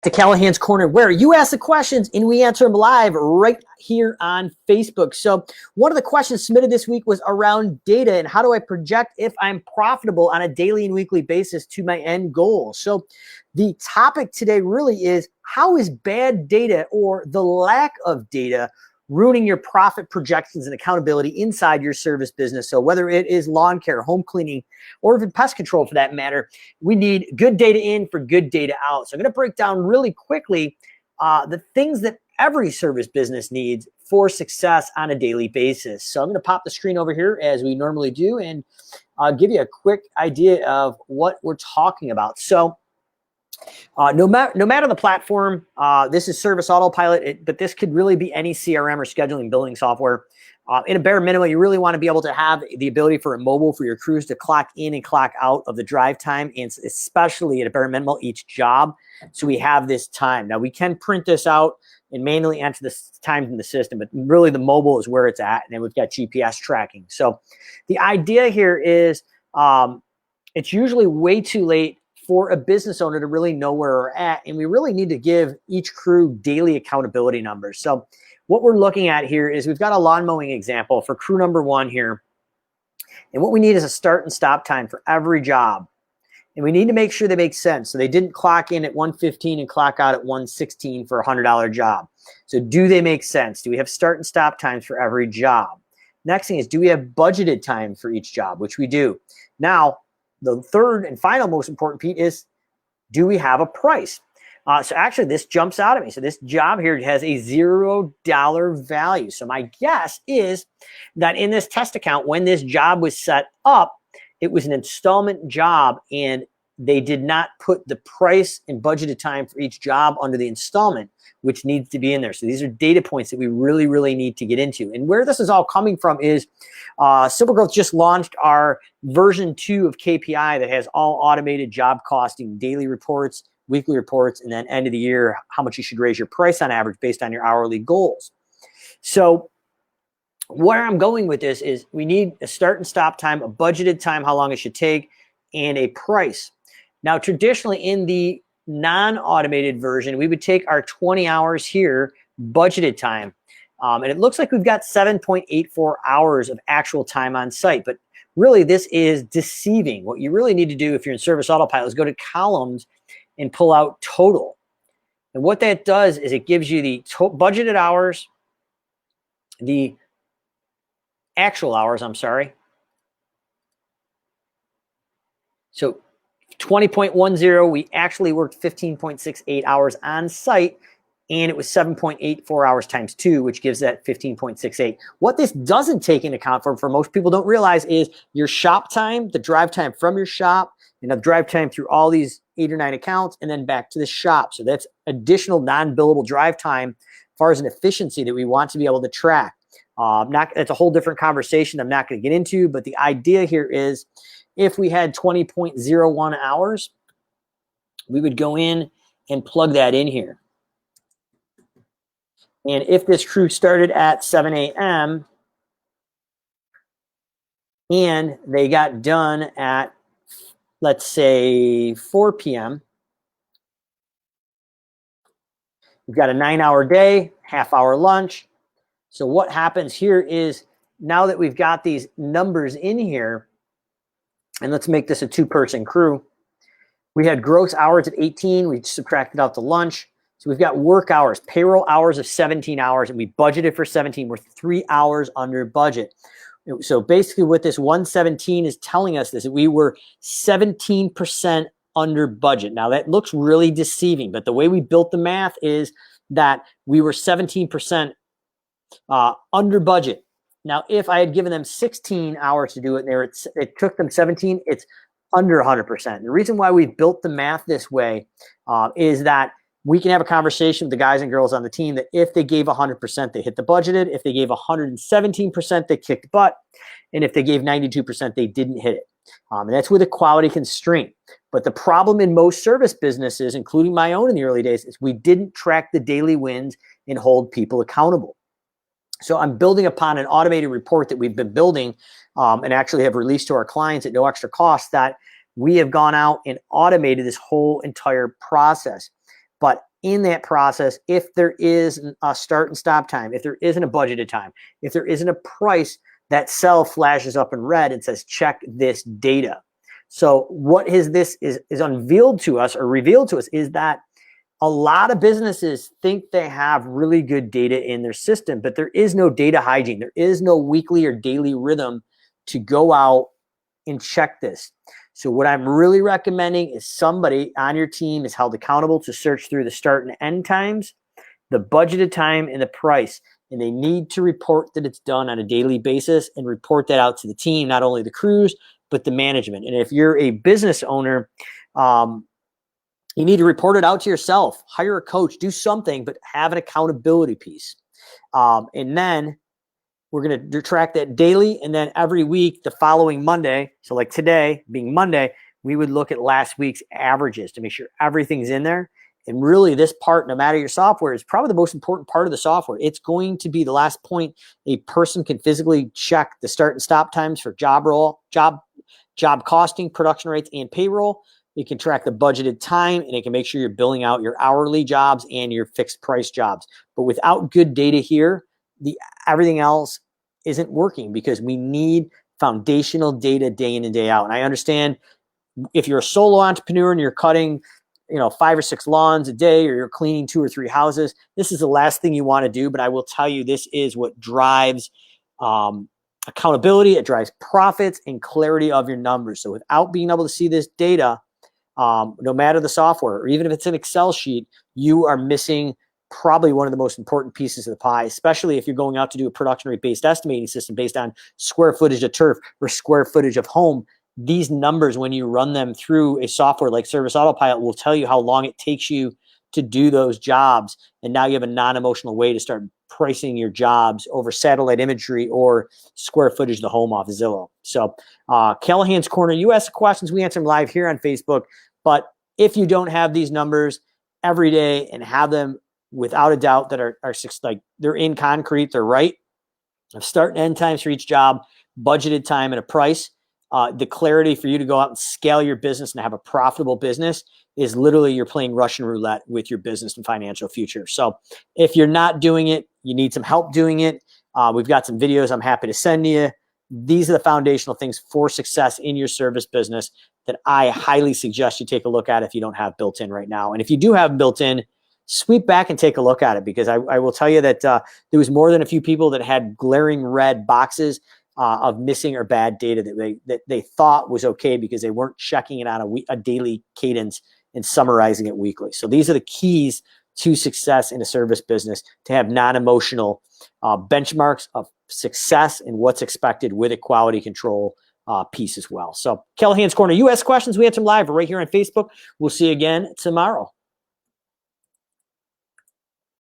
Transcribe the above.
To Callahan's Corner, where you ask the questions and we answer them live right here on Facebook. So one of the questions submitted this week was around data and how do I project if I'm profitable on a daily and weekly basis to my end goal. So the topic today really is, how is bad data or the lack of data ruining your profit projections and accountability inside your service business? So whether it is lawn care, home cleaning, or even pest control for that matter, we need good data in for good data out. So I'm going to break down really quickly the things that every service business needs for success on a daily basis. So I'm going to pop the screen over here as we normally do and give you a quick idea of what we're talking about. So no matter the platform, this is Service Autopilot, but this could really be any CRM or scheduling building software. In a bare minimum, you really want to be able to have the ability for a mobile for your crews to clock in and clock out of the drive time, and especially at a bare minimum each job. So we have this time. Now we can print this out and manually enter the times in the system, but really the mobile is where it's at, and then we've got GPS tracking. So the idea here is it's usually way too late for a business owner to really know where we're at, and we really need to give each crew daily accountability numbers. So what we're looking at here is we've got a lawn mowing example for crew number 1 here, and what we need is a start and stop time for every job, and we need to make sure they make sense. So they didn't clock in at 1:15 and clock out at 1:16 for a $100 job. So do they make sense? Do we have start and stop times for every job? Next thing is, do we have budgeted time for each job, which we do. Now, the third and final most important piece is, do we have a price? So actually this jumps out at me. So this job here has a $0 value. So my guess is that in this test account, when this job was set up, it was an installment job and they did not put the price and budgeted time for each job under the installment, which needs to be in there. So these are data points that we really, really need to get into. And where this is all coming from is Simple Growth just launched our version 2 of KPI that has all automated job costing, daily reports, weekly reports, and then end of the year, how much you should raise your price on average based on your hourly goals. So where I'm going with this is we need a start and stop time, a budgeted time, how long it should take, and a price. Now, traditionally in the non-automated version, we would take our 20 hours here, budgeted time. And it looks like we've got 7.84 hours of actual time on site. But really, this is deceiving. What you really need to do if you're in Service Autopilot is go to columns and pull out total. And what that does is it gives you the budgeted hours, the actual hours, I'm sorry. So 20.10, we actually worked 15.68 hours on site, and it was 7.84 hours times 2, which gives that 15.68. What this doesn't take into account for most people don't realize is your shop time, the drive time from your shop, and the drive time through all these 8 or 9 accounts, and then back to the shop. So that's additional non-billable drive time as far as an efficiency that we want to be able to track. That's a whole different conversation I'm not going to get into, but the idea here is, if we had 20.01 hours, we would go in and plug that in here. And if this crew started at 7 a.m. and they got done at, let's say, 4 p.m., we've got a 9-hour day, half-hour lunch. So what happens here is, now that we've got these numbers in here, and let's make this a 2-person crew. We had gross hours at 18. We subtracted out the lunch. So we've got work hours, payroll hours of 17 hours, and we budgeted for 17. We're 3 hours under budget. So basically what this 117 is telling us is that we were 17% under budget. Now that looks really deceiving, but the way we built the math is that we were 17% under budget. Now, if I had given them 16 hours to do it, and it took them 17, it's under 100%. The reason why we built the math this way is that we can have a conversation with the guys and girls on the team that if they gave 100%, they hit the budgeted. If they gave 117%, they kicked butt. And if they gave 92%, they didn't hit it. And that's with a quality constraint. But the problem in most service businesses, including my own in the early days, is we didn't track the daily wins and hold people accountable. So I'm building upon an automated report that we've been building and actually have released to our clients at no extra cost, that we have gone out and automated this whole entire process. But in that process if there is a start and stop time, if there isn't a budgeted time, if there isn't a price, that cell flashes up in red and says, check this data. So what this is unveiled to us or revealed to us is that a lot of businesses think they have really good data in their system, but there is no data hygiene. There is no weekly or daily rhythm to go out and check this. So what I'm really recommending is somebody on your team is held accountable to search through the start and end times, the budgeted time, and the price. And they need to report that it's done on a daily basis and report that out to the team, not only the crews, but the management. And if you're a business owner, you need to report it out to yourself, hire a coach, do something, but have an accountability piece. And then we're going to track that daily. And then every week, the following Monday, so like today being Monday, we would look at last week's averages to make sure everything's in there. And really this part, no matter your software, is probably the most important part of the software. It's going to be the last point a person can physically check the start and stop times for job role, job costing, production rates, and payroll. You can track the budgeted time, and it can make sure you're billing out your hourly jobs and your fixed price jobs. But without good data here, everything else isn't working because we need foundational data day in and day out. And I understand if you're a solo entrepreneur and you're cutting 5 or 6 lawns a day, or you're cleaning 2 or 3 houses, this is the last thing you want to do. But I will tell you, this is what drives accountability. It drives profits and clarity of your numbers. So without being able to see this data, no matter the software, or even if it's an Excel sheet, you are missing probably one of the most important pieces of the pie, especially if you're going out to do a production rate based estimating system based on square footage of turf or square footage of home. These numbers, when you run them through a software like Service Autopilot, will tell you how long it takes you to do those jobs. And now you have a non-emotional way to start pricing your jobs over satellite imagery or square footage of the home off Zillow. So Callahan's Corner, you ask questions, we answer them live here on Facebook. But if you don't have these numbers every day and have them without a doubt that are like they're in concrete, they're right, start and end times for each job, budgeted time, and a price, the clarity for you to go out and scale your business and have a profitable business is literally you're playing Russian roulette with your business and financial future. So if you're not doing it, you need some help doing it. We've got some videos I'm happy to send you. These are the foundational things for success in your service business that I highly suggest you take a look at if you don't have built in right now. And if you do have built in, sweep back and take a look at it, because I will tell you that there was more than a few people that had glaring red boxes of missing or bad data that they thought was okay because they weren't checking it on a daily cadence and summarizing it weekly. So these are the keys to success in a service business, to have non-emotional benchmarks of success and what's expected with a quality control piece as well. So Callahan's Corner, you ask questions, we answer them live right here on Facebook. We'll see you again tomorrow.